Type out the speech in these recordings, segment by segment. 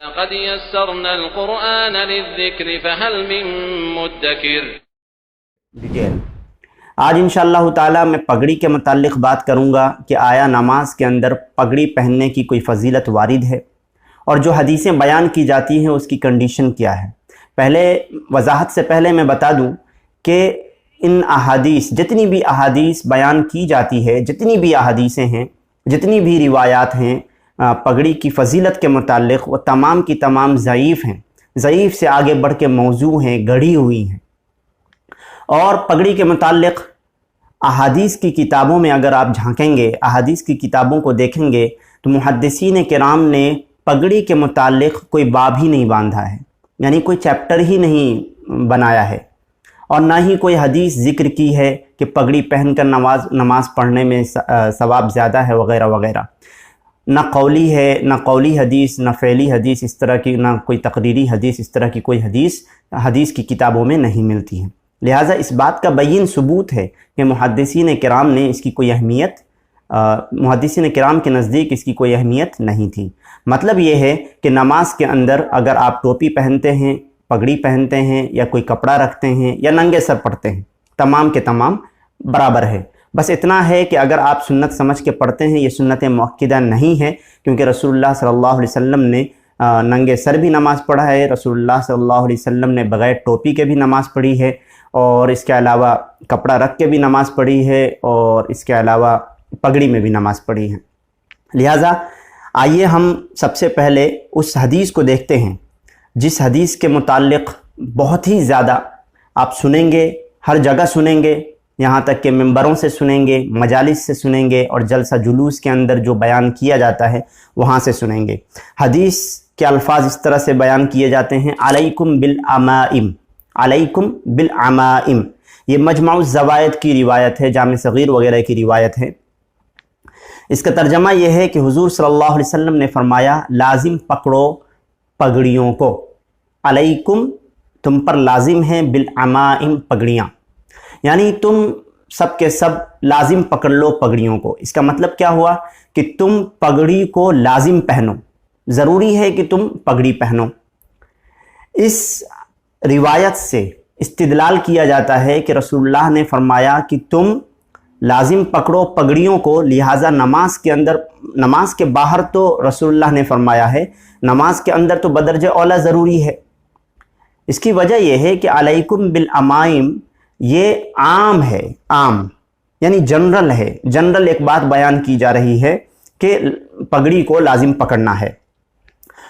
لقد يسرنا القرآن للذكر فهل من مدكر۔ ڈیٹیل آج انشاءاللہ تعالی میں پگڑی کے متعلق بات کروں گا کہ آیا نماز کے اندر پگڑی پہننے کی کوئی فضیلت وارد ہے، اور جو حدیثیں بیان کی جاتی ہیں اس کی کنڈیشن کیا ہے۔ پہلے وضاحت سے پہلے میں بتا دوں کہ ان احادیث، جتنی بھی احادیث بیان کی جاتی ہے، جتنی بھی احادیثیں ہیں، جتنی بھی روایات ہیں پگڑی کی فضیلت کے متعلق، وہ تمام کی تمام ضعیف ہیں، ضعیف سے آگے بڑھ کے موضوع ہیں، گڑھی ہوئی ہیں۔ اور پگڑی کے متعلق احادیث کی کتابوں میں اگر آپ جھانکیں گے، احادیث کی کتابوں کو دیکھیں گے تو محدثین کرام نے پگڑی کے متعلق کوئی باب ہی نہیں باندھا ہے، یعنی کوئی چیپٹر ہی نہیں بنایا ہے، اور نہ ہی کوئی حدیث ذکر کی ہے کہ پگڑی پہن کر نماز پڑھنے میں ثواب زیادہ ہے وغیرہ وغیرہ۔ نہ قولی ہے، نہ قولی حدیث، نہ فعلی حدیث اس طرح کی، نہ کوئی تقریری حدیث اس طرح کی کوئی حدیث کی کتابوں میں نہیں ملتی ہے۔ لہٰذا اس بات کا بین ثبوت ہے کہ محدثین کرام نے اس کی کوئی اہمیت، محدثین کرام کے نزدیک اس کی کوئی اہمیت نہیں تھی۔ مطلب یہ ہے کہ نماز کے اندر اگر آپ ٹوپی پہنتے ہیں، پگڑی پہنتے ہیں، یا کوئی کپڑا رکھتے ہیں، یا ننگے سر پڑھتے ہیں، تمام کے تمام برابر ہے۔ بس اتنا ہے کہ اگر آپ سنت سمجھ کے پڑھتے ہیں، یہ سنت مؤکدہ نہیں ہے، کیونکہ رسول اللہ صلی اللہ علیہ وسلم نے ننگے سر بھی نماز پڑھا ہے، رسول اللہ صلی اللہ علیہ وسلم نے بغیر ٹوپی کے بھی نماز پڑھی ہے، اور اس کے علاوہ کپڑا رکھ کے بھی نماز پڑھی ہے، اور اس کے علاوہ پگڑی میں بھی نماز پڑھی ہے۔ لہٰذا آئیے ہم سب سے پہلے اس حدیث کو دیکھتے ہیں جس حدیث کے متعلق بہت ہی زیادہ آپ سنیں گے، ہر جگہ سنیں گے، یہاں تک کہ ممبروں سے سنیں گے، مجالس سے سنیں گے، اور جلسہ جلوس کے اندر جو بیان کیا جاتا ہے وہاں سے سنیں گے۔ حدیث کے الفاظ اس طرح سے بیان کیے جاتے ہیں: علیکم بالعمائم، علیکم بالعمائم۔ یہ مجمع الزوائد کی روایت ہے، جامع صغیر وغیرہ کی روایت ہے۔ اس کا ترجمہ یہ ہے کہ حضور صلی اللہ علیہ وسلم نے فرمایا، لازم پکڑو پگڑیوں کو، علیکم تم پر لازم ہیں، بالعمائم پگڑیاں، یعنی تم سب کے سب لازم پکڑ لو پگڑیوں کو۔ اس کا مطلب کیا ہوا کہ تم پگڑی کو لازم پہنو، ضروری ہے کہ تم پگڑی پہنو۔ اس روایت سے استدلال کیا جاتا ہے کہ رسول اللہ نے فرمایا کہ تم لازم پکڑو پگڑیوں کو، لہٰذا نماز کے اندر، نماز کے باہر تو رسول اللہ نے فرمایا ہے، نماز کے اندر تو بدرجہ اولا ضروری ہے۔ اس کی وجہ یہ ہے کہ علیکم بالعمائم یہ عام ہے، عام یعنی جنرل ہے، جنرل ایک بات بیان کی جا رہی ہے کہ پگڑی کو لازم پکڑنا ہے۔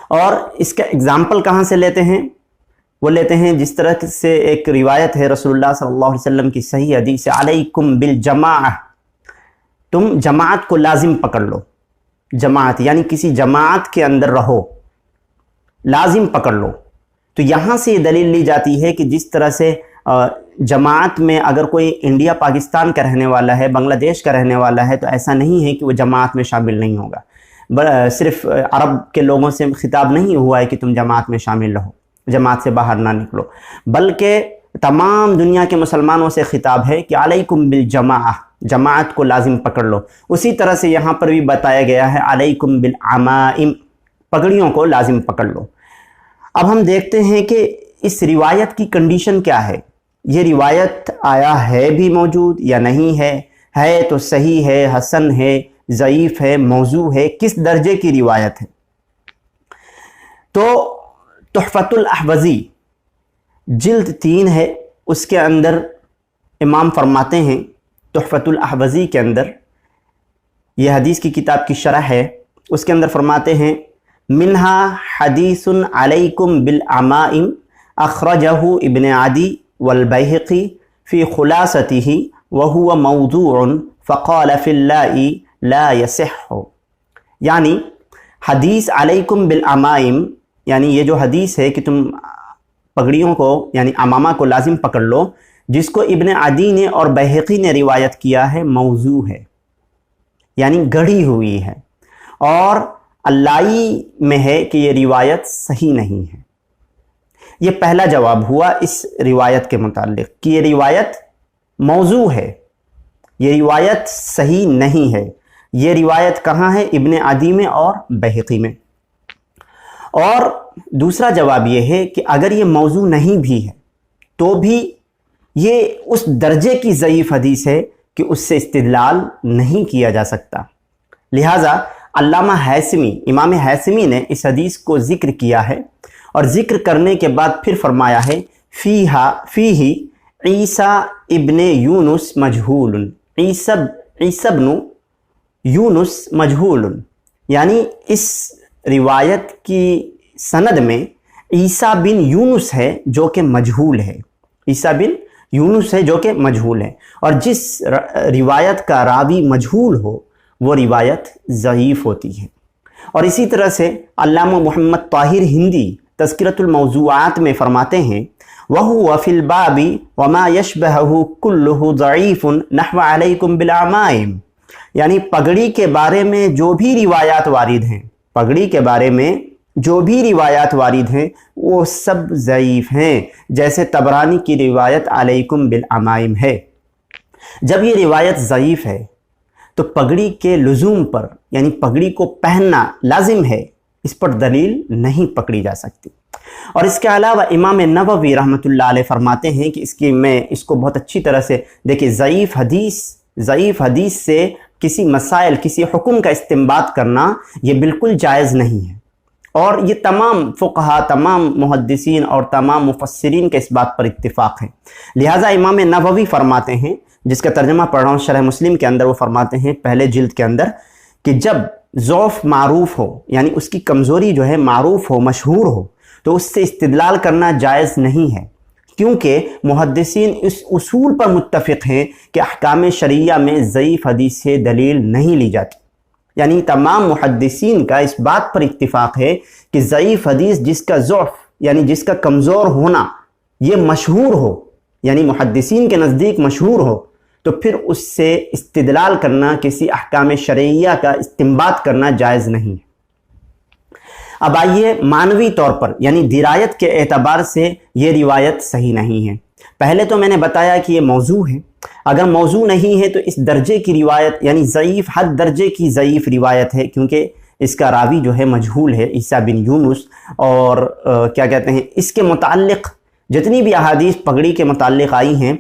اور اس کا اگزامپل کہاں سے لیتے ہیں؟ وہ لیتے ہیں جس طرح سے ایک روایت ہے رسول اللہ صلی اللہ علیہ وسلم کی صحیح حدیث، علیکم بالجماعہ، تم جماعت کو لازم پکڑ لو، جماعت یعنی کسی جماعت کے اندر رہو، لازم پکڑ لو۔ تو یہاں سے یہ دلیل لی جاتی ہے کہ جس طرح سے جماعت میں اگر کوئی انڈیا پاکستان کا رہنے والا ہے، بنگلہ دیش کا رہنے والا ہے، تو ایسا نہیں ہے کہ وہ جماعت میں شامل نہیں ہوگا۔ صرف عرب کے لوگوں سے خطاب نہیں ہوا ہے کہ تم جماعت میں شامل رہو، جماعت سے باہر نہ نکلو، بلکہ تمام دنیا کے مسلمانوں سے خطاب ہے کہ علیکم بالجماعہ، جماعت کو لازم پکڑ لو۔ اسی طرح سے یہاں پر بھی بتایا گیا ہے علیکم بالعمائم، پگڑیوں کو لازم پکڑ لو۔ اب ہم دیکھتے ہیں کہ اس روایت کی کنڈیشن کیا ہے، یہ روایت آیا ہے بھی موجود یا نہیں ہے تو صحیح ہے، حسن ہے، ضعیف ہے، موضوع ہے، کس درجے کی روایت ہے؟ تو تحفۃ الاحوذی جلد 3 ہے، اس کے اندر امام فرماتے ہیں، تحفۃ الاحوذی کے اندر، یہ حدیث کی کتاب کی شرح ہے، اس کے اندر فرماتے ہیں، منہا حدیث علیکم بالعمائم اخرجہ ابن عدی والبیہقی فی خلاصتہ وہو موضوع فقال فی اللہ لا یصح۔ یعنی حدیث علیکم بالعمائم، یعنی یہ جو حدیث ہے کہ تم پگڑیوں کو یعنی عمامہ کو لازم پکڑ لو، جس کو ابن عدی نے اور بیہقی نے روایت کیا ہے، موضوع ہے، یعنی گڑھی ہوئی ہے، اور اللائی میں ہے کہ یہ روایت صحیح نہیں ہے۔ یہ پہلا جواب ہوا اس روایت کے متعلق کہ یہ روایت موضوع ہے، یہ روایت صحیح نہیں ہے۔ یہ روایت کہاں ہے؟ ابن عدی میں اور بیہقی میں۔ اور دوسرا جواب یہ ہے کہ اگر یہ موضوع نہیں بھی ہے تو بھی یہ اس درجے کی ضعیف حدیث ہے کہ اس سے استدلال نہیں کیا جا سکتا۔ لہٰذا علامہ حیثمی، امام حیثمی نے اس حدیث کو ذکر کیا ہے، اور ذکر کرنے کے بعد پھر فرمایا ہے فیہ عیسیٰ ابن یونس مجہول، عیسیٰ ابن یونس مجہول، یعنی اس روایت کی سند میں عیسیٰ بن یونس ہے جو کہ مجہول ہے، عیسیٰ بن یونس ہے جو کہ مجہول ہے، اور جس روایت کا راوی مجہول ہو وہ روایت ضعیف ہوتی ہے۔ اور اسی طرح سے علامہ محمد طاہر ہندی تذکرۃ الموضوعات میں فرماتے ہیں وَهُوَ فِي الْبَابِ وَمَا يَشْبَهُ كُلُّهُ ضَعِيفٌ نَحْوَ عَلَيْكُمْ بِالْعَمَائِمِ، یعنی پگڑی کے بارے میں جو بھی روایات وارد ہیں، پگڑی کے بارے میں جو بھی روایات وارد ہیں وہ سب ضعیف ہیں، جیسے طبرانی کی روایت علیکم بالعمائم ہے۔ جب یہ روایت ضعیف ہے تو پگڑی کے لزوم پر، یعنی پگڑی کو پہننا لازم ہے، اس پر دلیل نہیں پکڑی جا سکتی۔ اور اس کے علاوہ امام نووی رحمۃ اللہ علیہ فرماتے ہیں کہ میں اس کو بہت اچھی طرح سے دیکھیں، ضعیف حدیث سے کسی مسائل، کسی حکم کا استنباط کرنا یہ بالکل جائز نہیں ہے، اور یہ تمام فقہا، تمام محدثین اور تمام مفسرین کے اس بات پر اتفاق ہے۔ لہٰذا امام نووی فرماتے ہیں، جس کا ترجمہ پڑھ رہا ہوں شرح مسلم کے اندر، وہ فرماتے ہیں پہلے جلد کے اندر کہ جب ضعف معروف ہو، یعنی اس کی کمزوری جو ہے معروف ہو، مشہور ہو، تو اس سے استدلال کرنا جائز نہیں ہے، کیونکہ محدثین اس اصول پر متفق ہیں کہ احکام شرعیہ میں ضعیف حدیث سے دلیل نہیں لی جاتی۔ یعنی تمام محدثین کا اس بات پر اتفاق ہے کہ ضعیف حدیث جس کا ضعف، یعنی جس کا کمزور ہونا یہ مشہور ہو، یعنی محدثین کے نزدیک مشہور ہو، تو پھر اس سے استدلال کرنا، کسی احکام شرعیہ کا استنباط کرنا جائز نہیں ہے۔ اب آئیے معنوی طور پر، یعنی درایت کے اعتبار سے یہ روایت صحیح نہیں ہے۔ پہلے تو میں نے بتایا کہ یہ موضوع ہے، اگر موضوع نہیں ہے تو اس درجے کی روایت، یعنی ضعیف، حد درجے کی ضعیف روایت ہے، کیونکہ اس کا راوی جو ہے مجہول ہے، عیسیٰ بن یونس، اور کیا کہتے ہیں، اس کے متعلق جتنی بھی احادیث پگڑی کے متعلق آئی ہیں،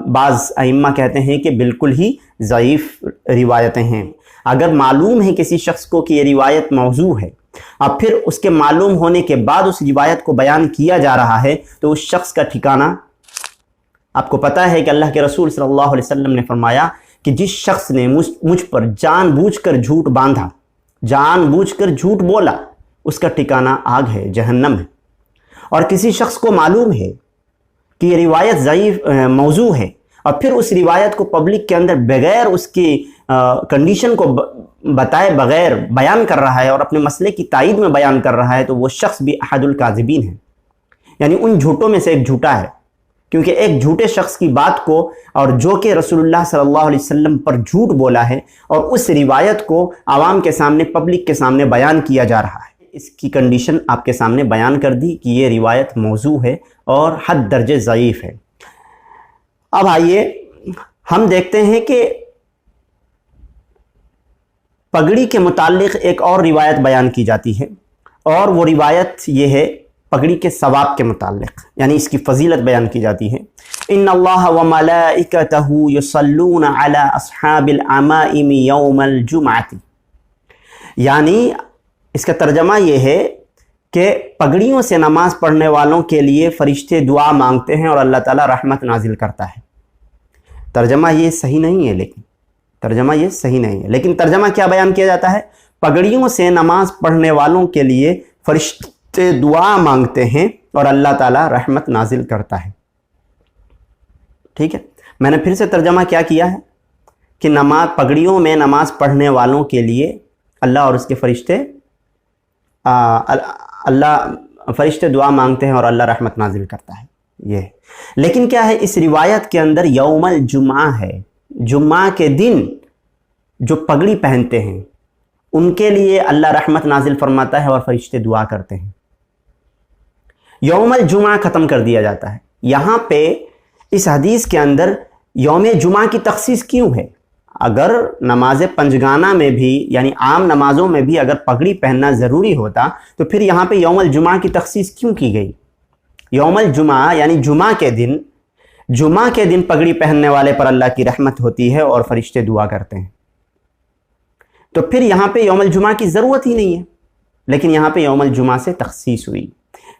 بعض ائمہ کہتے ہیں کہ بالکل ہی ضعیف روایتیں ہیں۔ اگر معلوم ہے کسی شخص کو کہ یہ روایت موضوع ہے، اب پھر اس کے معلوم ہونے کے بعد اس روایت کو بیان کیا جا رہا ہے، تو اس شخص کا ٹھکانہ، آپ کو پتہ ہے کہ اللہ کے رسول صلی اللہ علیہ وسلم نے فرمایا کہ جس شخص نے مجھ پر جان بوجھ کر جھوٹ باندھا، جان بوجھ کر جھوٹ بولا، اس کا ٹھکانہ آگ ہے، جہنم ہے۔ اور کسی شخص کو معلوم ہے کہ یہ روایت ضعیف موضوع ہے، اور پھر اس روایت کو پبلک کے اندر بغیر اس کی کنڈیشن کو بتائے بغیر بیان کر رہا ہے اور اپنے مسئلے کی تائید میں بیان کر رہا ہے، تو وہ شخص بھی احد الکاذبین ہے، یعنی ان جھوٹوں میں سے ایک جھوٹا ہے، کیونکہ ایک جھوٹے شخص کی بات کو، اور جو کہ رسول اللہ صلی اللہ علیہ وسلم پر جھوٹ بولا ہے، اور اس روایت کو عوام کے سامنے، پبلک کے سامنے بیان کیا جا رہا ہے، اس کی کنڈیشن آپ کے سامنے بیان کر دی کہ یہ روایت موضوع ہے اور حد درجے ضعیف ہے۔ اب آئیے ہم دیکھتے ہیں کہ پگڑی کے متعلق ایک اور روایت بیان کی جاتی ہے، اور وہ روایت یہ ہے پگڑی کے ثواب کے متعلق، یعنی اس کی فضیلت بیان کی جاتی ہے۔ ان اللہ وملائکتہ یصلون علی اصحاب العمائم یوم الجمعۃ، یعنی اس کا ترجمہ یہ ہے کہ پگڑیوں سے نماز پڑھنے والوں کے لیے فرشتے دعا مانگتے ہیں اور اللہ تعالیٰ رحمت نازل کرتا ہے۔ ترجمہ یہ صحیح نہیں ہے، لیکن ترجمہ کیا بیان کیا جاتا ہے؟ پگڑیوں سے نماز پڑھنے والوں کے لیے فرشتے دعا مانگتے ہیں اور اللہ تعالیٰ رحمت نازل کرتا ہے۔ ٹھیک ہے، میں نے پھر سے ترجمہ کیا کیا ہے کہ پگڑیوں میں نماز پڑھنے والوں کے لیے اللہ اور اس کے فرشتے دعا مانگتے ہیں اور اللہ رحمت نازل کرتا ہے۔ یہ لیکن کیا ہے، اس روایت کے اندر یوم الجمعہ ہے، جمعہ کے دن جو پگڑی پہنتے ہیں ان کے لیے اللہ رحمت نازل فرماتا ہے اور فرشتے دعا کرتے ہیں۔ یوم الجمعہ ختم کر دیا جاتا ہے۔ یہاں پہ اس حدیث کے اندر یوم جمعہ کی تخصیص کیوں ہے؟ اگر نماز پنجگانہ میں بھی یعنی عام نمازوں میں بھی اگر پگڑی پہننا ضروری ہوتا تو پھر یہاں پہ یوم الجمعہ کی تخصیص کیوں کی گئی؟ یوم الجمعہ یعنی جمعہ کے دن پگڑی پہننے والے پر اللہ کی رحمت ہوتی ہے اور فرشتے دعا کرتے ہیں، تو پھر یہاں پہ یوم الجمعہ کی ضرورت ہی نہیں ہے، لیکن یہاں پہ یوم الجمعہ سے تخصیص ہوئی۔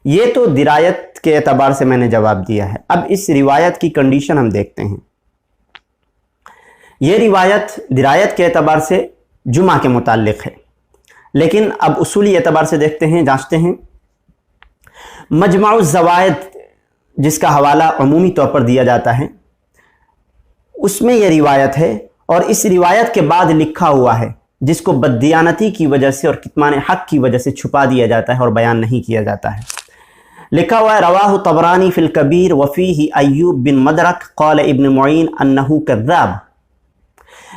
یہ تو درایت کے اعتبار سے میں نے جواب دیا ہے۔ اب اس روایت کی کنڈیشن ہم دیکھتے ہیں۔ یہ روایت درایت کے اعتبار سے جمعہ کے متعلق ہے، لیکن اب اصولی اعتبار سے دیکھتے ہیں، جانچتے ہیں۔ مجمع الزوائد جس کا حوالہ عمومی طور پر دیا جاتا ہے، اس میں یہ روایت ہے، اور اس روایت کے بعد لکھا ہوا ہے جس کو بددیانتی کی وجہ سے اور کتمان حق کی وجہ سے چھپا دیا جاتا ہے اور بیان نہیں کیا جاتا ہے۔ لکھا ہوا ہے رواہ طبرانی فی الکبیر وفیہ ایوب بن مدرک قال ابن معین انہ کذاب،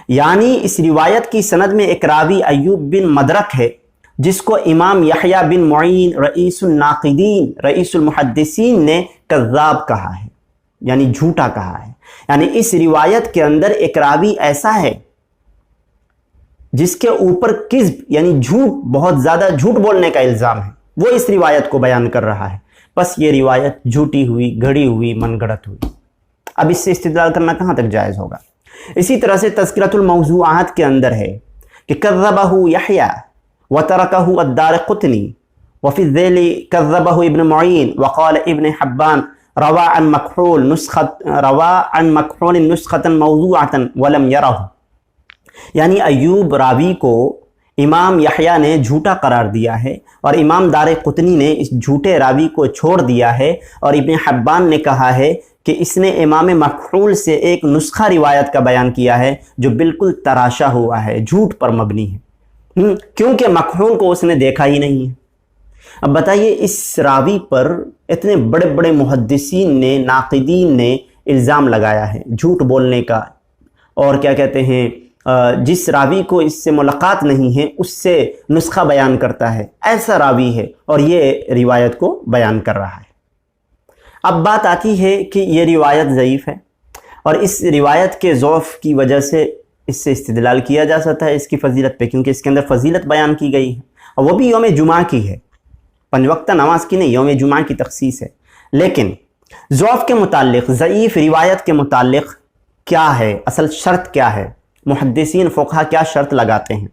یعنی اس روایت کی سند میں ایک راوی ایوب بن مدرک ہے جس کو امام یحییٰ بن معین رئیس الناقدین رئیس المحدثین نے کذاب کہا ہے، یعنی جھوٹا کہا ہے۔ یعنی اس روایت کے اندر ایک راوی ایسا ہے جس کے اوپر کذب یعنی جھوٹ، بہت زیادہ جھوٹ بولنے کا الزام ہے، وہ اس روایت کو بیان کر رہا ہے، بس یہ روایت جھوٹی ہوئی، گھڑی ہوئی، من گھڑت ہوئی۔ اب اس سے استدلال کرنا کہاں تک جائز ہوگا؟ اسی طرح سے تذکرۃ الموضوعات کے اندر ہے کہ کذبہ یحییٰ وترکہ الدارقطنی وفی الذیل کذبہ ابن معین وقال ابن حبان روا عن مکحول نسخۃ موضوعۃ ولم یرہ، یعنی ایوب راوی کو امام یحییٰ نے جھوٹا قرار دیا ہے اور امام دارقطنی نے اس جھوٹے راوی کو چھوڑ دیا ہے، اور ابن حبان نے کہا ہے کہ اس نے امام مکحول سے ایک نسخہ روایت کا بیان کیا ہے جو بالکل تراشا ہوا ہے، جھوٹ پر مبنی ہے، کیونکہ مکحول کو اس نے دیکھا ہی نہیں ہے۔ اب بتائیے اس راوی پر اتنے بڑے بڑے محدثین نے، ناقدین نے الزام لگایا ہے جھوٹ بولنے کا، اور کیا کہتے ہیں جس راوی کو اس سے ملاقات نہیں ہے اس سے نسخہ بیان کرتا ہے، ایسا راوی ہے اور یہ روایت کو بیان کر رہا ہے۔ اب بات آتی ہے کہ یہ روایت ضعیف ہے، اور اس روایت کے ضعف کی وجہ سے اس سے استدلال کیا جا سکتا ہے اس کی فضیلت پہ، کیونکہ اس کے اندر فضیلت بیان کی گئی ہے، اور وہ بھی یوم جمعہ کی ہے، پنج وقتہ نماز کی نہیں، یوم جمعہ کی تخصیص ہے۔ لیکن ضعف کے متعلق، ضعیف روایت کے متعلق کیا ہے، اصل شرط کیا ہے، محدثین فقہا کیا شرط لگاتے ہیں؟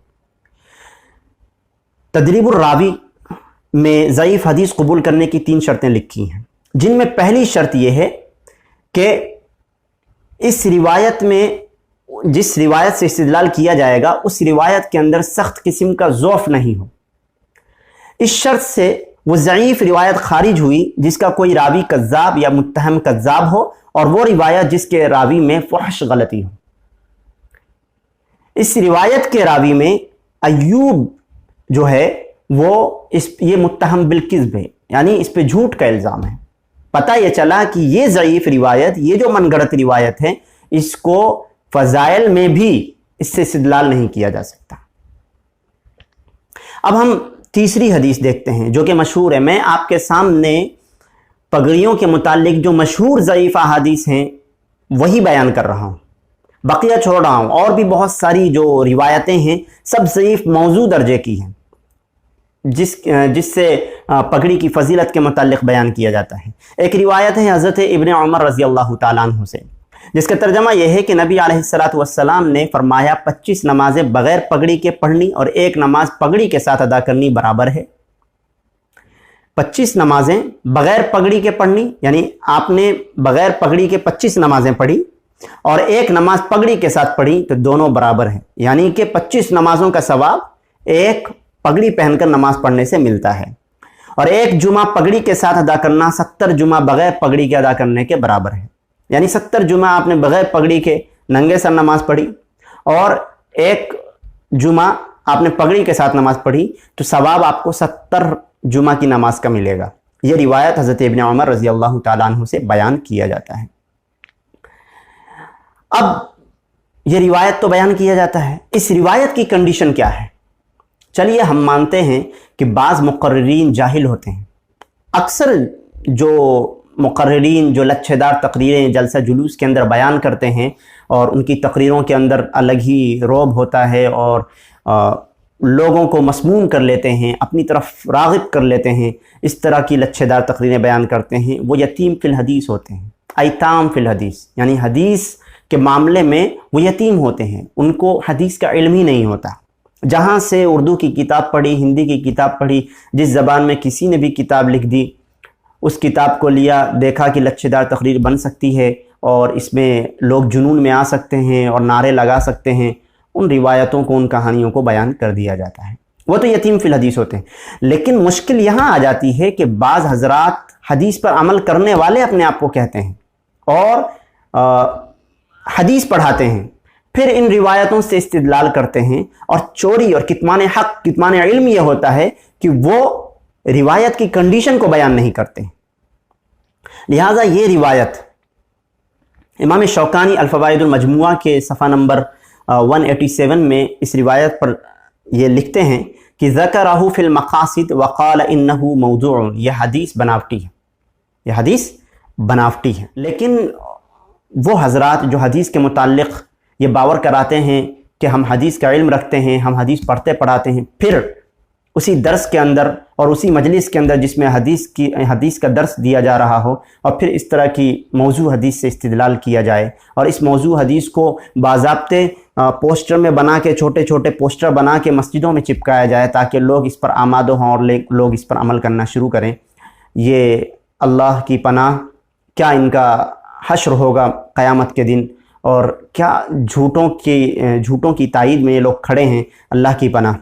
تدریب الراوی میں ضعیف حدیث قبول کرنے کی 3 شرطیں لکھی ہیں، جن میں پہلی شرط یہ ہے کہ اس روایت میں جس روایت سے استدلال کیا جائے گا اس روایت کے اندر سخت قسم کا ضعف نہیں ہو۔ اس شرط سے وہ ضعیف روایت خارج ہوئی جس کا کوئی راوی کذاب یا متہم کذاب ہو، اور وہ روایت جس کے راوی میں فحش غلطی ہو۔ اس روایت کے راوی میں ایوب جو ہے وہ یہ متہم بالکذب ہے، یعنی اس پہ جھوٹ کا الزام ہے۔ پتہ یہ چلا کہ یہ ضعیف روایت، یہ جو من گھڑت روایت ہے، اس کو فضائل میں بھی اس سے استدلال نہیں کیا جا سکتا۔ اب ہم تیسری حدیث دیکھتے ہیں جو کہ مشہور ہے۔ میں آپ کے سامنے پگڑیوں کے متعلق جو مشہور ضعیف احادیث ہیں وہی بیان کر رہا ہوں، بقیہ چھوڑ رہا ہوں، اور بھی بہت ساری جو روایتیں ہیں سب ضعیف موضوع درجے کی ہیں جس سے پگڑی کی فضیلت کے متعلق بیان کیا جاتا ہے۔ ایک روایت ہے حضرت ابن عمر رضی اللہ تعالیٰ عنہ سے، جس کا ترجمہ یہ ہے کہ نبی علیہ السلام نے فرمایا 25 نمازیں بغیر پگڑی کے پڑھنی اور ایک نماز پگڑی کے ساتھ ادا کرنی برابر ہے۔ 25 نمازیں بغیر پگڑی کے پڑھنی، یعنی آپ نے بغیر پگڑی کے 25 نمازیں پڑھی اور ایک نماز پگڑی کے ساتھ پڑھی تو دونوں برابر ہیں، یعنی کہ 25 نمازوں کا ثواب ایک پگڑی پہن کر نماز پڑھنے سے ملتا ہے، اور ایک جمعہ پگڑی کے ساتھ ادا کرنا 70 جمعہ بغیر پگڑی کے ادا کرنے کے برابر ہے۔ یعنی 70 جمعہ آپ نے بغیر پگڑی کے ننگے سر نماز پڑھی اور ایک جمعہ آپ نے پگڑی کے ساتھ نماز پڑھی تو ثواب آپ کو 70 جمعہ کی نماز کا ملے گا۔ یہ روایت حضرت ابن عمر رضی اللہ تعالیٰ عنہ سے بیان کیا جاتا ہے۔ اب یہ روایت تو بیان کیا جاتا ہے، اس روایت کی کنڈیشن کیا ہے؟ چلیے ہم مانتے ہیں کہ بعض مقررین جاہل ہوتے ہیں، اکثر جو مقررین جو لچھےدار تقریریں جلسہ جلوس کے اندر بیان کرتے ہیں اور ان کی تقریروں کے اندر الگ ہی رعب ہوتا ہے اور لوگوں کو مسموم کر لیتے ہیں، اپنی طرف راغب کر لیتے ہیں، اس طرح کی لچھےدار تقریریں بیان کرتے ہیں، وہ یتیم فی الحدیث ہوتے ہیں، ایتام فی الحدیث، یعنی حدیث کے معاملے میں وہ یتیم ہوتے ہیں، ان کو حدیث کا علم ہی نہیں ہوتا۔ جہاں سے اردو کی کتاب پڑھی، ہندی کی کتاب پڑھی، جس زبان میں کسی نے بھی کتاب لکھ دی، اس کتاب کو لیا، دیکھا کہ لچھےدار تقریر بن سکتی ہے اور اس میں لوگ جنون میں آ سکتے ہیں اور نعرے لگا سکتے ہیں، ان روایتوں کو، ان کہانیوں کو بیان کر دیا جاتا ہے۔ وہ تو یتیم فی الحدیث ہوتے ہیں۔ لیکن مشکل یہاں آ جاتی ہے کہ بعض حضرات حدیث پر عمل کرنے والے اپنے آپ کو کہتے ہیں اور حدیث پڑھاتے ہیں، پھر ان روایتوں سے استدلال کرتے ہیں، اور چوری اور کتمان حق، کتمان علم یہ ہوتا ہے کہ وہ روایت کی کنڈیشن کو بیان نہیں کرتے۔ لہٰذا یہ روایت امام شوکانی الفوائد المجموعہ کے صفحہ نمبر 187 میں اس روایت پر یہ لکھتے ہیں کہ ذکرہ فی المقاصد وقال انہ موضوع، یہ حدیث بناوٹی ہے، یہ حدیث بناوٹی ہے۔ لیکن وہ حضرات جو حدیث کے متعلق یہ باور کراتے ہیں کہ ہم حدیث کا علم رکھتے ہیں، ہم حدیث پڑھتے پڑھاتے ہیں، پھر اسی درس کے اندر اور اسی مجلس کے اندر جس میں حدیث کا درس دیا جا رہا ہو، اور پھر اس طرح کی موضوع حدیث سے استدلال کیا جائے، اور اس موضوع حدیث کو باضابطے پوسٹر میں بنا کے، چھوٹے چھوٹے پوسٹر بنا کے مسجدوں میں چپکایا جائے تاکہ لوگ اس پر آمادہ ہوں اور لوگ اس پر عمل کرنا شروع کریں۔ یہ اللہ کی پناہ، کیا ان کا حشر ہوگا قیامت کے دن، اور کیا جھوٹوں کی تائید میں یہ لوگ کھڑے ہیں، اللہ کی پناہ۔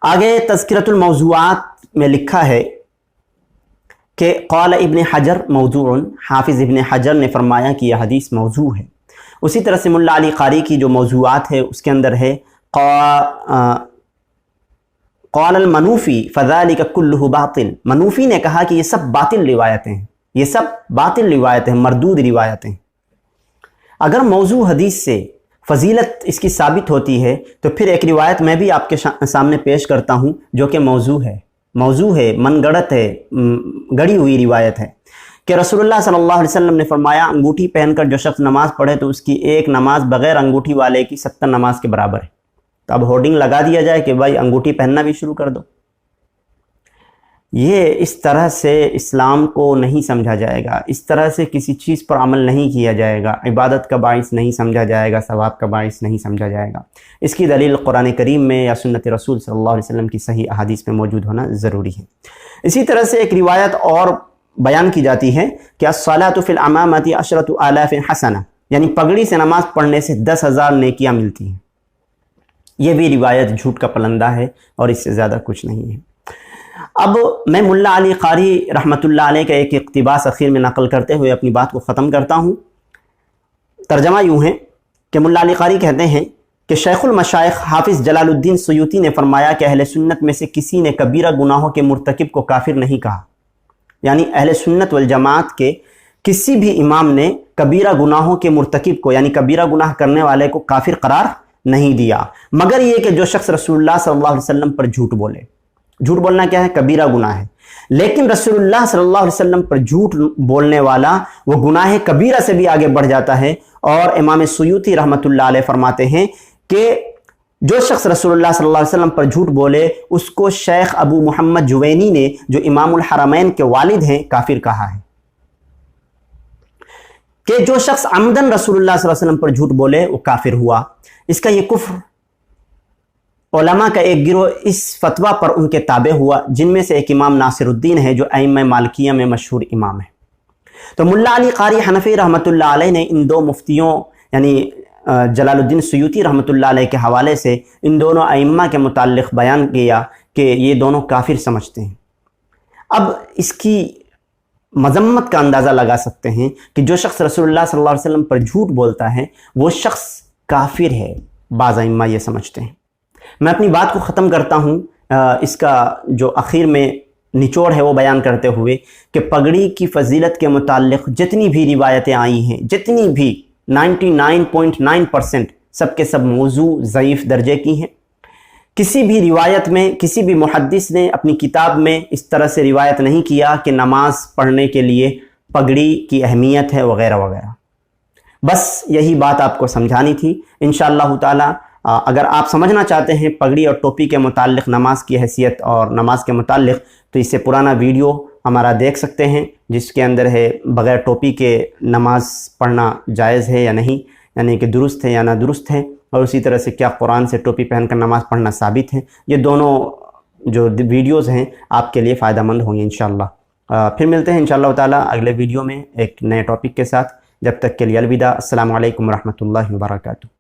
آگے تذکرۃ الموضوعات میں لکھا ہے کہ قال ابن حجر موضوع، حافظ ابن حجر نے فرمایا کہ یہ حدیث موضوع ہے۔ اسی طرح سے ملا علی قاری کی جو موضوعات ہے اس کے اندر ہے قال المنوفی فذلک کلہ باطل، منوفی نے کہا کہ یہ سب باطل روایتیں ہیں، یہ سب باطل روایتیں، مردود روایتیں۔ اگر موضوع حدیث سے فضیلت اس کی ثابت ہوتی ہے تو پھر ایک روایت میں بھی آپ کے سامنے پیش کرتا ہوں جو کہ موضوع ہے، من گڑت ہے، گڑی ہوئی روایت ہے، کہ رسول اللہ صلی اللہ علیہ وسلم نے فرمایا انگوٹھی پہن کر جو شخص نماز پڑھے تو اس کی ایک نماز بغیر انگوٹھی والے کی 70 نماز کے برابر ہے۔ تو اب ہورڈنگ لگا دیا جائے کہ بھائی انگوٹھی پہننا بھی شروع کر دو۔ یہ اس طرح سے اسلام کو نہیں سمجھا جائے گا، اس طرح سے کسی چیز پر عمل نہیں کیا جائے گا، عبادت کا باعث نہیں سمجھا جائے گا، ثواب کا باعث نہیں سمجھا جائے گا۔ اس کی دلیل قرآن کریم میں یا سنت رسول صلی اللہ علیہ وسلم کی صحیح احادیث میں موجود ہونا ضروری ہے۔ اسی طرح سے ایک روایت اور بیان کی جاتی ہے کہ الصلاۃ فی العمامۃ 10,000 حسنہ، یعنی پگڑی سے نماز پڑھنے سے 10,000 نیکیاں ملتی ہیں۔ یہ بھی روایت جھوٹ کا پلندہ ہے اور اس سے زیادہ کچھ نہیں ہے۔ اب میں ملا علی قاری رحمۃ اللہ علیہ کا ایک اقتباس اخیر میں نقل کرتے ہوئے اپنی بات کو ختم کرتا ہوں۔ ترجمہ یوں ہے کہ ملا علی قاری کہتے ہیں کہ شیخ المشائخ حافظ جلال الدین سیوطی نے فرمایا کہ اہل سنت میں سے کسی نے کبیرہ گناہوں کے مرتکب کو کافر نہیں کہا، یعنی اہل سنت والجماعت کے کسی بھی امام نے کبیرہ گناہوں کے مرتکب کو، یعنی کبیرہ گناہ کرنے والے کو کافر قرار نہیں دیا، مگر یہ کہ جو شخص رسول اللہ صلی اللہ علیہ وسلم پر جھوٹ بولے۔ جھوٹ بولنا کیا ہے؟ کبیرہ گناہ ہے، لیکن رسول اللہ صلی اللہ علیہ وسلم پر جھوٹ بولنے والا وہ گناہ کبیرہ سے بھی آگے بڑھ جاتا ہے، اور امام سیوطی رحمۃ اللہ علیہ فرماتے ہیں کہ جو شخص رسول اللہ صلی اللہ علیہ وسلم پر جھوٹ بولے اس کو شیخ ابو محمد جوینی نے، جو امام الحرمین کے والد ہیں، کافر کہا ہے۔ کہ جو شخص عمدن رسول اللہ صلی اللہ علیہ وسلم پر جھوٹ بولے وہ کافر ہوا۔ اس کا یہ کفر علماء کا ایک گروہ اس فتویٰ پر ان کے تابع ہوا، جن میں سے ایک امام ناصر الدین ہے جو ائمہ مالکیہ میں مشہور امام ہے۔ تو ملا علی قاری حنفی رحمۃ اللہ علیہ نے ان دو مفتیوں یعنی جلال الدین سیوطی رحمۃ اللہ علیہ کے حوالے سے ان دونوں ائمہ کے متعلق بیان کیا کہ یہ دونوں کافر سمجھتے ہیں۔ اب اس کی مذمت کا اندازہ لگا سکتے ہیں کہ جو شخص رسول اللہ صلی اللہ علیہ وسلم پر جھوٹ بولتا ہے وہ شخص کافر ہے، بعض ائمہ یہ سمجھتے ہیں۔ میں اپنی بات کو ختم کرتا ہوں اس کا جو اخیر میں نچوڑ ہے وہ بیان کرتے ہوئے کہ پگڑی کی فضیلت کے متعلق جتنی بھی روایتیں آئی ہیں، جتنی بھی 99.9% سب کے سب موضوع ضعیف درجے کی ہیں، کسی بھی روایت میں کسی بھی محدث نے اپنی کتاب میں اس طرح سے روایت نہیں کیا کہ نماز پڑھنے کے لیے پگڑی کی اہمیت ہے وغیرہ وغیرہ۔ بس یہی بات آپ کو سمجھانی تھی۔ انشاءاللہ تعالی اگر آپ سمجھنا چاہتے ہیں پگڑی اور ٹوپی کے متعلق نماز کی حیثیت اور نماز کے متعلق، تو اس سے پرانا ویڈیو ہمارا دیکھ سکتے ہیں جس کے اندر ہے بغیر ٹوپی کے نماز پڑھنا جائز ہے یا نہیں، یعنی کہ درست ہے یا نہ درست ہے، اور اسی طرح سے کیا قرآن سے ٹوپی پہن کر نماز پڑھنا ثابت ہے۔ یہ دونوں جو ویڈیوز ہیں آپ کے لیے فائدہ مند ہوں گے انشاءاللہ۔ پھر ملتے ہیں انشاءاللہ تعالی اگلے ویڈیو میں ایک نئے ٹاپک کے ساتھ۔ جب تک کے لیے الوداع۔ السلام علیکم ورحمۃ اللہ وبرکاتہ۔